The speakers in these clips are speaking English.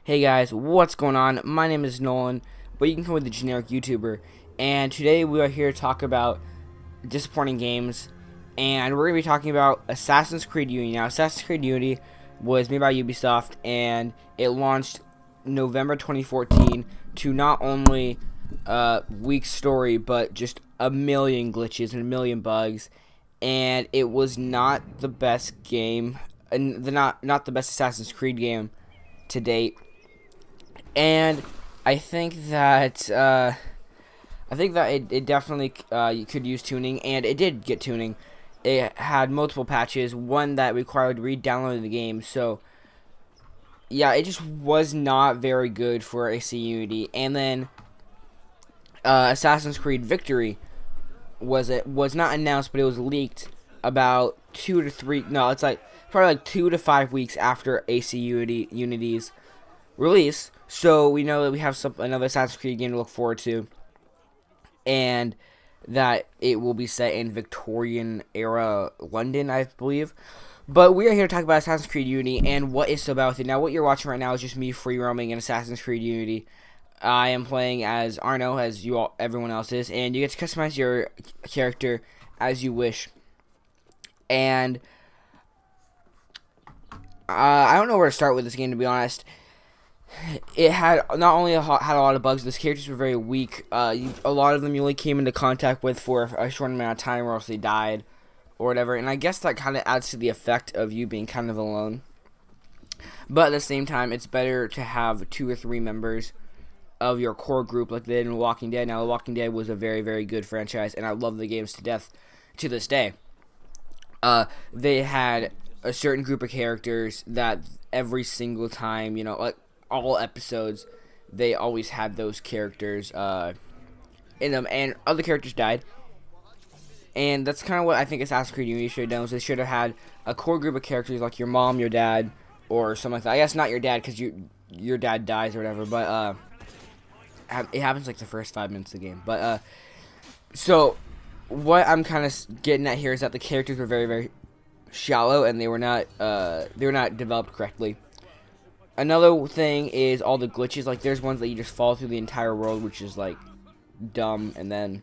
Hey guys, what's going on? My name is Nolan, but you can call me the generic YouTuber. And today we are here to talk about disappointing games. And we're going to be talking about Assassin's Creed Unity. Now, Assassin's Creed Unity was made by Ubisoft, and it launched November 2014 to not only weak story, but just a million glitches and a million bugs. And it was not the best game, and not the best Assassin's Creed game to date. And I think that it definitely could use tuning, and it did get tuning. It had multiple patches, one that required re-downloading the game. So yeah, it just was not very good for AC Unity. And then Assassin's Creed Victory was not announced, but it was leaked about 2 to 3. No, it's like probably like 2 to 5 weeks after AC Unity's release. So we know that we have another Assassin's Creed game to look forward to, and that it will be set in Victorian era London, I believe. But we are here to talk about Assassin's Creed Unity and what is so bad with it. Now, what you're watching right now is just me free roaming in Assassin's Creed Unity. I am playing as Arno, as everyone else is, and you get to customize your character as you wish. And I don't know where to start with this game, to be honest. It had not only had a lot of bugs, these characters were very weak. A lot of them you only came into contact with for a short amount of time, or else they died, or whatever. And I guess that kind of adds to the effect of you being kind of alone. But at the same time, it's better to have 2 or 3 members of your core group like they did in Walking Dead. Now, The Walking Dead was a very, very good franchise, and I love the games to death to this day. They had a certain group of characters that every single time, like all episodes, they always had those characters in them, and other characters died. And that's kind of what I think Assassin's Creed Unity should have done. Was they should have had a core group of characters like your mom, your dad, or something like that. I guess not your dad, because your dad dies or whatever, but it happens like the first 5 minutes of the game. But so what I'm kind of getting at here is that the characters were very, very shallow, and they were not developed correctly. Another thing is all the glitches. Like, there's ones that you just fall through the entire world, which is like dumb, and then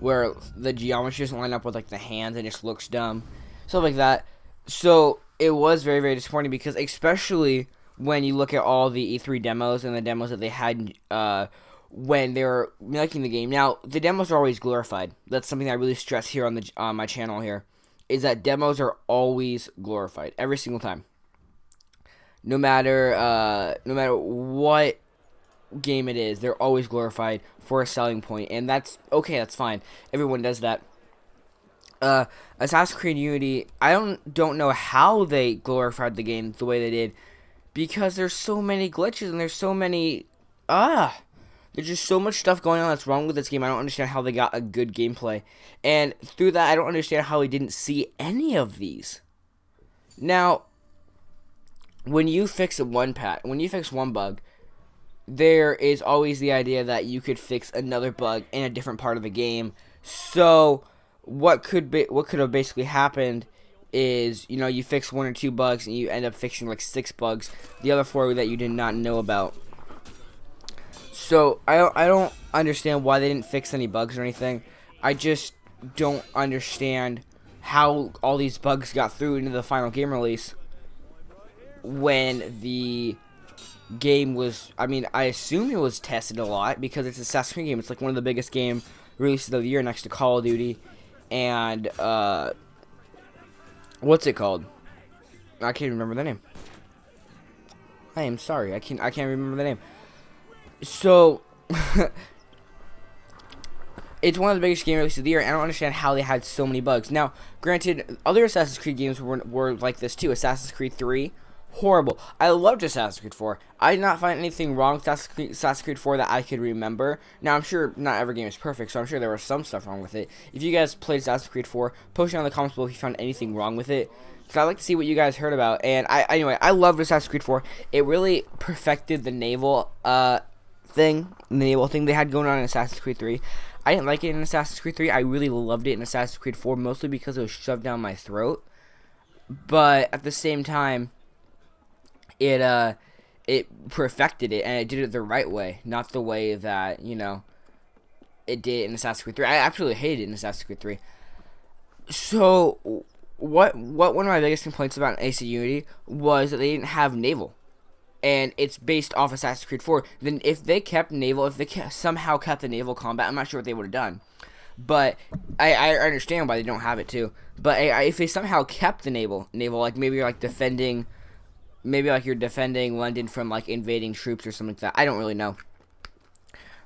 where the geometry doesn't line up with like the hands and just looks dumb, stuff like that. So it was very, very disappointing, because especially when you look at all the E3 demos and the demos that they had when they were making the game. Now, the demos are always glorified. That's something I really stress here on my channel here, is that demos are always glorified every single time. No matter what game it is, they're always glorified for a selling point, and that's okay. That's fine. Everyone does that. Assassin's Creed Unity, I don't know how they glorified the game the way they did, because there's so many glitches and there's so many there's just so much stuff going on that's wrong with this game. I don't understand how they got a good gameplay, and through that, I don't understand how we didn't see any of these. Now, when you fix one bug, there is always the idea that you could fix another bug in a different part of the game. So what could have basically happened is, you fix 1 or 2 bugs and you end up fixing like 6 bugs, the other 4 that you did not know about. So I don't understand why they didn't fix any bugs or anything. I just don't understand how all these bugs got through into the final game release, when the game was, I assume it was tested a lot, because it's an Assassin's Creed game. It's like one of the biggest game releases of the year, next to Call of Duty and what's it called? I can't remember the name. I am sorry, I can't remember the name. So it's one of the biggest game releases of the year, and I don't understand how they had so many bugs. Now, granted, other Assassin's Creed games were like this too. Assassin's Creed 3, horrible. I loved Assassin's Creed 4. I did not find anything wrong with Assassin's Creed 4 that I could remember. Now, I'm sure not every game is perfect, so I'm sure there was some stuff wrong with it. If you guys played Assassin's Creed 4, post it in the comments below if you found anything wrong with it, because I'd like to see what you guys heard about. And anyway, I loved Assassin's Creed 4. It really perfected the naval thing they had going on in Assassin's Creed 3. I didn't like it in Assassin's Creed 3. I really loved it in Assassin's Creed 4, mostly because it was shoved down my throat. But at the same time, it it perfected it, and it did it the right way, not the way that, it did in Assassin's Creed 3. I absolutely hated it in Assassin's Creed 3. So, what one of my biggest complaints about AC Unity was that they didn't have naval. And it's based off Assassin's Creed 4. Then if they kept naval, if they somehow kept the naval combat, I'm not sure what they would have done. But I understand why they don't have it too. But if they somehow kept the naval, like maybe you're like defending, you're defending London from like invading troops or something like that. I don't really know.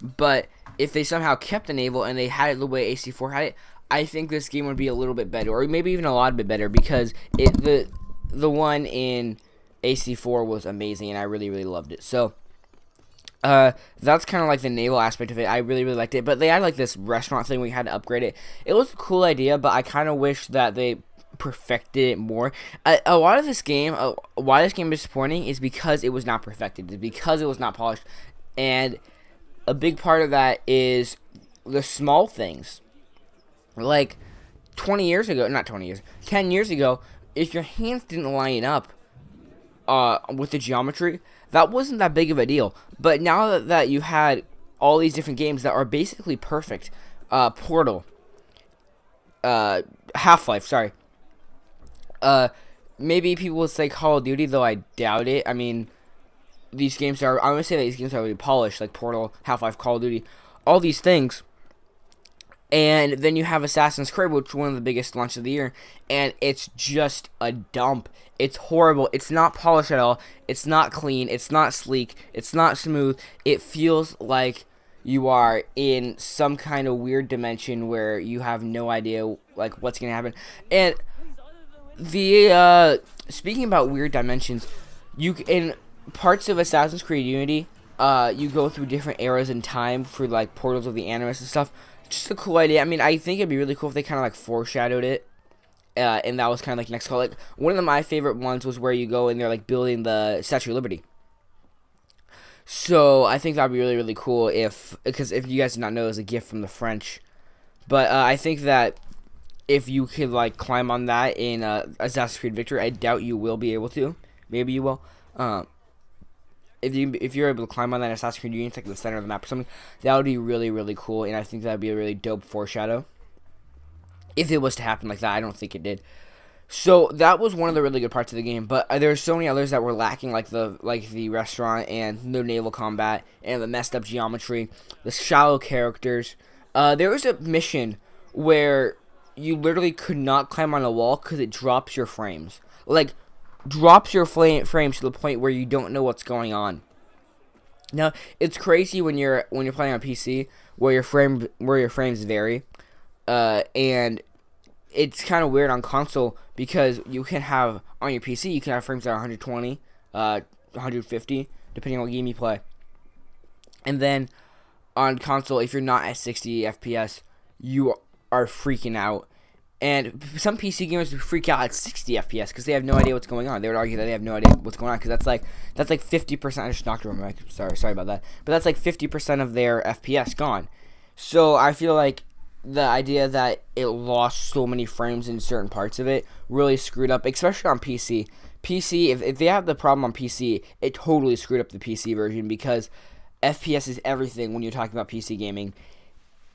But if they somehow kept the naval and they had it the way AC4 had it, I think this game would be a little bit better, or maybe even a lot bit better, because the one in AC4 was amazing, and I really, really loved it. So, that's kind of like the naval aspect of it. I really, really liked it. But they had like this restaurant thing where you had to upgrade it. It was a cool idea, but I kind of wish that they perfected it more. A lot of this game, why this game is disappointing is because it was not perfected. It's because it was not polished. And a big part of that is the small things. Like, 10 years ago, if your hands didn't line up with the geometry, that wasn't that big of a deal. But now that you had all these different games that are basically perfect, Portal, Half-Life, sorry. Maybe people would say Call of Duty, though I doubt it. I mean, I'm going to say that these games are really polished, like Portal, Half-Life, Call of Duty, all these things. And then you have Assassin's Creed, which is one of the biggest launches of the year, and it's just a dump. It's horrible. It's not polished at all. It's not clean. It's not sleek. It's not smooth. It feels like you are in some kind of weird dimension where you have no idea like what's gonna happen. And the speaking about weird dimensions, in parts of Assassin's Creed Unity, you go through different eras in time for like portals of the Animus and stuff. Just a cool idea. I mean, I think it'd be really cool if they kind of like foreshadowed it, and that was kind of like next call. Like one of my favorite ones was where you go and they're like building the Statue of Liberty. So I think that'd be really, really cool because if you guys did not know, it was a gift from the French. But I think that if you could like climb on that in Assassin's Creed Victory, I doubt you will be able to. Maybe you will. If you're able to climb on that Assassin's Creed Unity, like the center of the map or something, that would be really, really cool, and I think that would be a really dope foreshadow. If it was to happen like that, I don't think it did. So that was one of the really good parts of the game, but there's so many others that were lacking, like the restaurant and the naval combat and the messed up geometry, the shallow characters. There was a mission where you literally could not climb on a wall because it drops your frames. Like, drops your frames to the point where you don't know what's going on. Now, it's crazy when you're playing on PC where your frames vary, and it's kind of weird on console because you can have on your PC you can have frames that are 120, 150 depending on what game you play, and then on console if you're not at 60 FPS you are freaking out. And some PC gamers would freak out at 60 FPS because they have no idea what's going on. They would argue that they have no idea what's going on because that's like 50%. I just knocked over my mic. Sorry about that. But that's like 50% of their FPS gone. So I feel like the idea that it lost so many frames in certain parts of it really screwed up, especially on PC. If they have the problem on PC, it totally screwed up the PC version because FPS is everything when you're talking about PC gaming.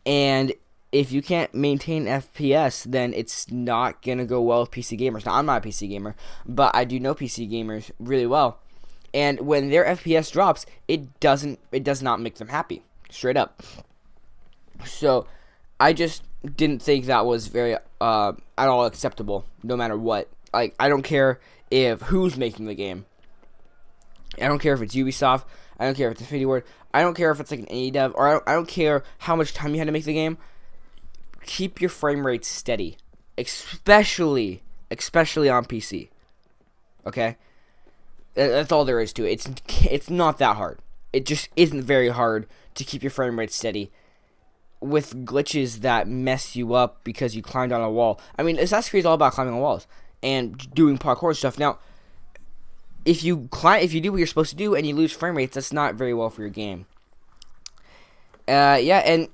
And if you can't maintain FPS, then it's not going to go well with PC gamers. Now, I'm not a PC gamer, but I do know PC gamers really well. And when their FPS drops, it does not make them happy, straight up. So, I just didn't think that was very, at all acceptable, no matter what. Like, I don't care who's making the game. I don't care if it's Ubisoft. I don't care if it's Infinity Ward. I don't care if it's like an indie dev, or I don't care how much time you had to make the game. Keep your frame rate steady, especially on PC. Okay, that's all there is to it. It's not that hard. It just isn't very hard to keep your frame rate steady with glitches that mess you up because you climbed on a wall. I mean, Assassin's Creed is all about climbing on walls and doing parkour stuff. Now, if you do what you're supposed to do and you lose frame rates, that's not very well for your game. Yeah, and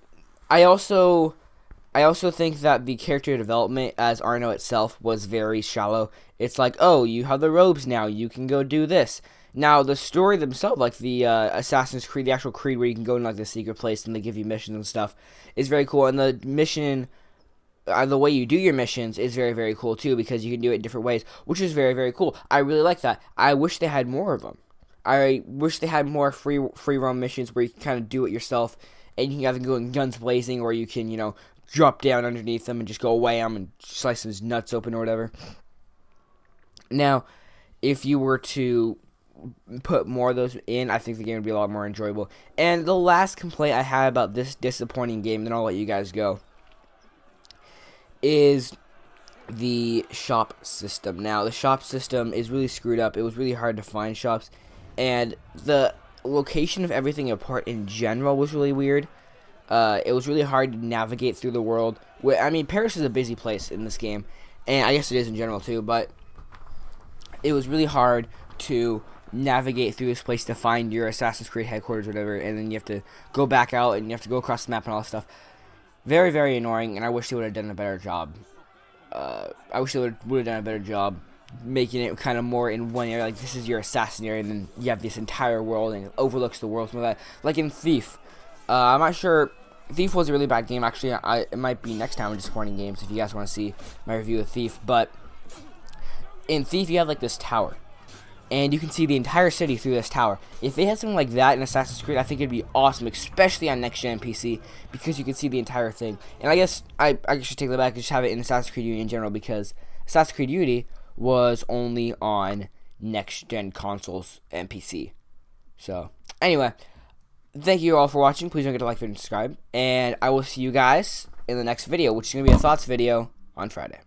I also think that the character development as Arno itself was very shallow. It's like, oh, you have the robes now, you can go do this. Now, the story themselves, like the Assassin's Creed, the actual Creed where you can go in like the secret place and they give you missions and stuff, is very cool. And the mission, the way you do your missions is very, very cool too, because you can do it different ways, which is very, very cool. I really like that. I wish they had more of them. I wish they had more free roam missions where you can kind of do it yourself, and you can either go in guns blazing, or you can, drop down underneath them and just go away them and slice his nuts open or whatever. Now, if you were to put more of those in, I think the game would be a lot more enjoyable. And the last complaint I had about this disappointing game, then I'll let you guys go, is the shop system. Now, the shop system is really screwed up. It was really hard to find shops, and the location of everything apart in general was really weird. It was really hard to navigate through the world. I mean, Paris is a busy place in this game, and I guess it is in general too, but it was really hard to navigate through this place to find your Assassin's Creed headquarters or whatever, and then you have to go back out and you have to go across the map and all that stuff. Very, very annoying, and I wish they would have done a better job. I wish they would have done a better job making it kind of more in one area. Like, this is your assassin area, and then you have this entire world, and it overlooks the world. Some of that, like in Thief. I'm not sure. Thief was a really bad game. Actually, it might be next time in Disappointing Games if you guys want to see my review of Thief. But in Thief, you have like this tower, and you can see the entire city through this tower. If they had something like that in Assassin's Creed, I think it'd be awesome, especially on next-gen PC, because you could see the entire thing. And I guess I should take that back and just have it in Assassin's Creed Unity in general, because Assassin's Creed Unity was only on next-gen consoles and PC. So, anyway, thank you all for watching. Please don't forget to like, favorite, and subscribe. And I will see you guys in the next video, which is going to be a thoughts video on Friday.